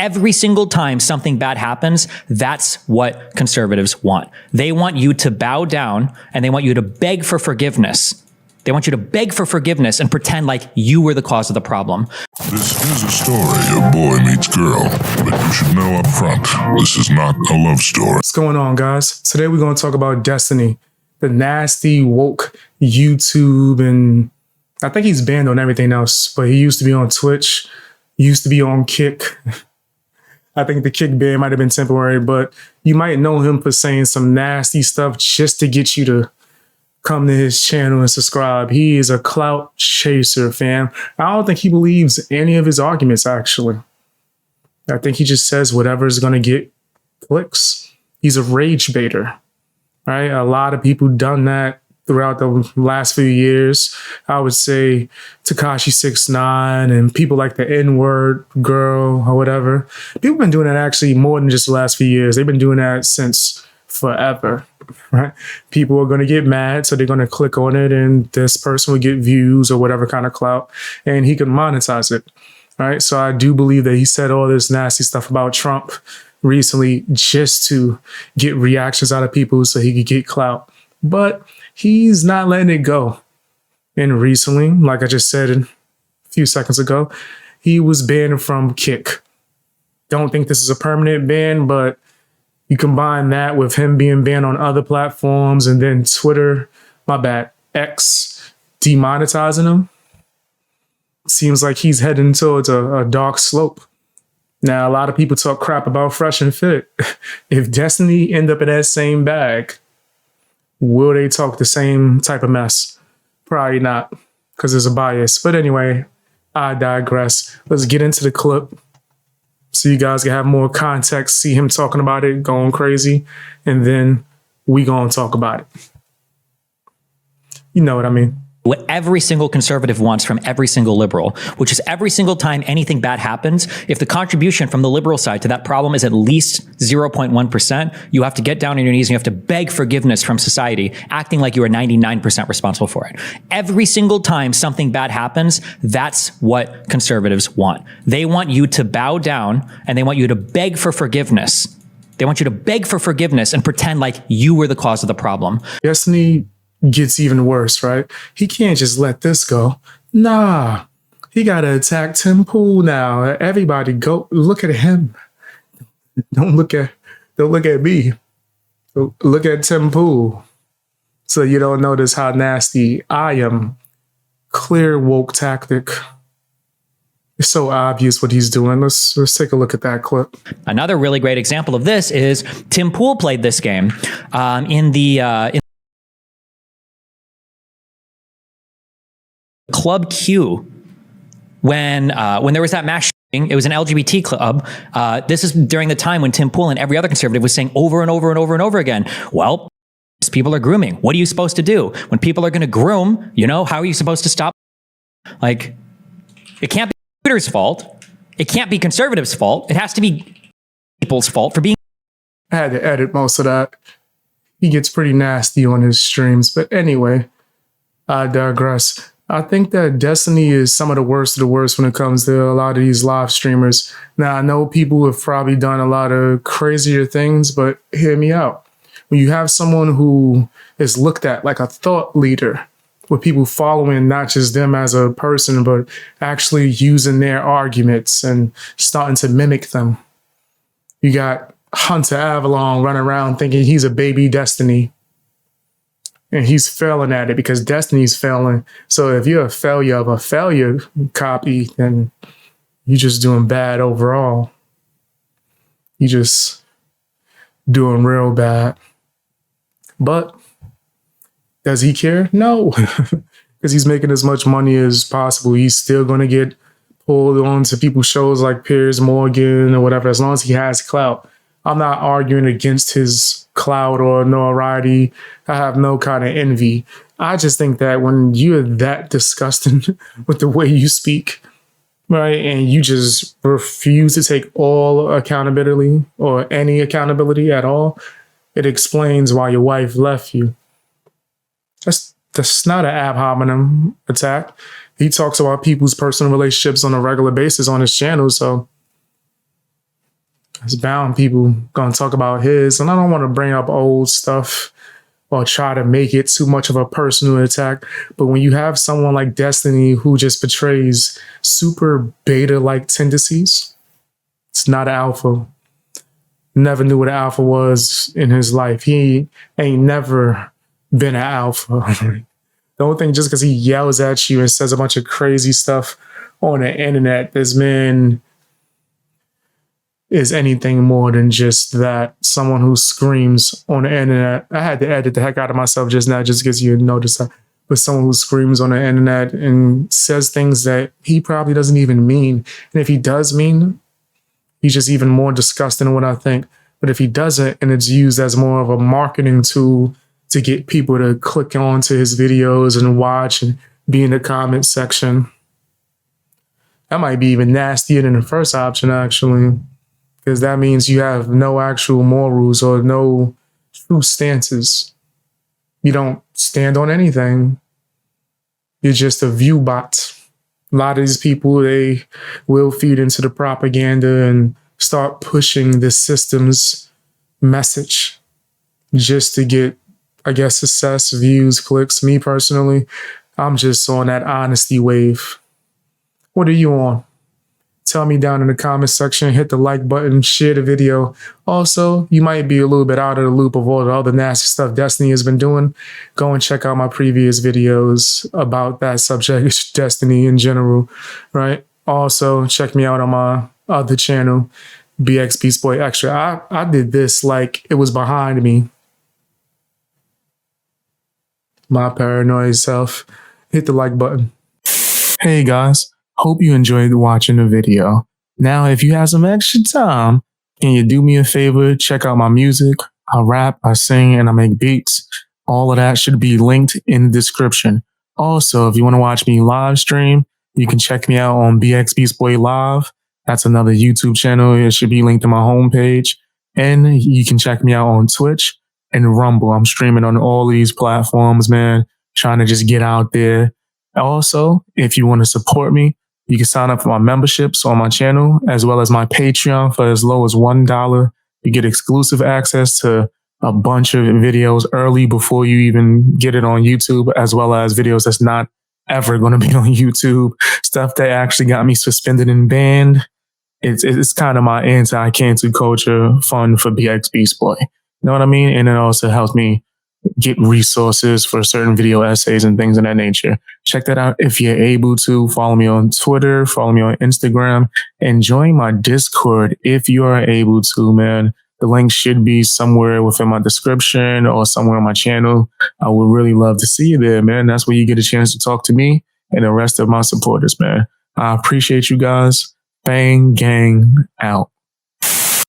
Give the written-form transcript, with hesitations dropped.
every single time something bad happens, that's what conservatives want. They want you to bow down and they want you to beg for forgiveness. They want you to beg for forgiveness and pretend like you were the cause of the problem. This is a story of boy meets girl, but you should know up front, this is not a love story. What's going on, guys? Today we're going to talk about Destiny, the nasty, woke YouTube, and I think he's banned on everything else, but he used to be on Twitch, used to be on Kick. I think the Kick ban might have been temporary, but you might know him for saying some nasty stuff just to get you to come to his channel and subscribe. He is a clout chaser, fam. I don't think he believes any of his arguments, actually. I think he just says whatever is going to get clicks. He's a rage baiter, right? A lot of people done that throughout the last few years. I would say Tekashi 6ix9ine and people like the N-word girl or whatever. People have been doing that actually more than just the last few years. They've been doing that since forever, right? People are going to get mad, so they're going to click on it, and this person will get views or whatever kind of clout, and he can monetize it, right? So I do believe that he said all this nasty stuff about Trump recently just to get reactions out of people so he could get clout. But he's not letting it go. And recently, like I just said a few seconds ago, he was banned from Kick. Don't think this is a permanent ban, but you combine that with him being banned on other platforms and then Twitter, X, demonetizing him. Seems like he's heading towards a dark slope. Now, a lot of people talk crap about Fresh and Fit. If Destiny end up in that same bag, will they talk the same type of mess? Probably not, because there's a bias. But anyway, I digress. Let's get into the clip so you guys can have more context, see him talking about it, going crazy, and then we gonna talk about it. You know what I mean? What every single conservative wants from every single liberal, which is every single time anything bad happens, if the contribution from the liberal side to that problem is at least 0.1%, you have to get down on your knees and you have to beg forgiveness from society, acting like you are 99% responsible for it. Every single time something bad happens, that's what conservatives want. They want you to bow down and they want you to beg for forgiveness. They want you to beg for forgiveness and pretend like you were the cause of the problem. Destiny gets even worse, right? He can't just let this go. Nah, he got to attack Tim Pool now. Everybody go look at him. Don't look at me. Look at Tim Pool. So you don't notice how nasty I am. Clear woke tactic. It's so obvious what he's doing. Let's take a look at that clip. Another really great example of this is Tim Pool played this game in Club Q when there was that mass shooting. It was an LGBT club. This is during the time when Tim Pool and every other conservative was saying over and over and over and over again, well, people are grooming. What are you supposed to do? When people are going to groom, you know, how are you supposed to stop? Like, it can't be Twitter's fault. It can't be conservatives' fault. It has to be people's fault for being. I had to edit most of that. He gets pretty nasty on his streams. But anyway, I digress. I think that Destiny is some of the worst of the worst when it comes to a lot of these live streamers. Now, I know people have probably done a lot of crazier things, but hear me out. When you have someone who is looked at like a thought leader, with people following not just them as a person, but actually using their arguments and starting to mimic them. You got Hunter Avalon running around thinking he's a baby Destiny. And he's failing at it because Destiny's failing. So if you're a failure of a failure copy, then you're just doing bad overall. You're just doing real bad. But does he care? No, because he's making as much money as possible. He's still going to get pulled on to people's shows like Piers Morgan or whatever, as long as he has clout. I'm not arguing against his clout or notoriety. I have no kind of envy. I just think that when you're that disgusting with the way you speak, right, and you just refuse to take all accountability or any accountability at all, it explains why your wife left you. That's not an ad hominem attack. He talks about people's personal relationships on a regular basis on his channel, so It's bound people gonna talk about his, and I don't want to bring up old stuff or try to make it too much of a personal attack. But when you have someone like Destiny who just portrays super beta-like tendencies, it's not an alpha. Never knew what an alpha was in his life. He ain't never been an alpha. Don't think just because he yells at you and says a bunch of crazy stuff on the internet, this man is anything more than just that. Someone who screams on the internet. I had to edit the heck out of myself just now just because you notice that. But someone who screams on the internet and says things that he probably doesn't even mean. And if he does mean, he's just even more disgusting than what I think. But if he doesn't, and it's used as more of a marketing tool to get people to click onto his videos and watch and be in the comment section, that might be even nastier than the first option, actually. Because that means you have no actual morals or no true stances. You don't stand on anything. You're just a view bot. A lot of these people, they will feed into the propaganda and start pushing the system's message just to get, I guess, success, views, clicks. Me personally, I'm just on that honesty wave. What are you on? Tell me down in the comment section, hit the like button, share the video. Also, you might be a little bit out of the loop of all the other nasty stuff Destiny has been doing. Go and check out my previous videos about that subject, Destiny in general, right? Also, check me out on my other channel, BX Beast Boy Extra. I did this like it was behind me. My paranoid self. Hit the like button. Hey guys. Hope you enjoyed watching the video. Now, if you have some extra time, can you do me a favor? Check out my music. I rap, I sing, and I make beats. All of that should be linked in the description. Also, if you want to watch me live stream, you can check me out on BX Beast Boy Live. That's another YouTube channel. It should be linked to my homepage. And you can check me out on Twitch and Rumble. I'm streaming on all these platforms, man. Trying to just get out there. Also, if you want to support me, you can sign up for my memberships on my channel, as well as my Patreon for as low as $1. You get exclusive access to a bunch of videos early before you even get it on YouTube, as well as videos that's not ever going to be on YouTube. Stuff that actually got me suspended and banned. It's kind of my anti-cancel culture fund for BX Beast Boy. You know what I mean? And it also helps me get resources for certain video essays and things of that nature. Check that out if you're able to. Follow me on Twitter, follow me on Instagram, and join my Discord if you are able to, man. The link should be somewhere within my description or somewhere on my channel. I would really love to see you there, man. That's where you get a chance to talk to me and the rest of my supporters, man. I appreciate you guys. Bang, gang, out.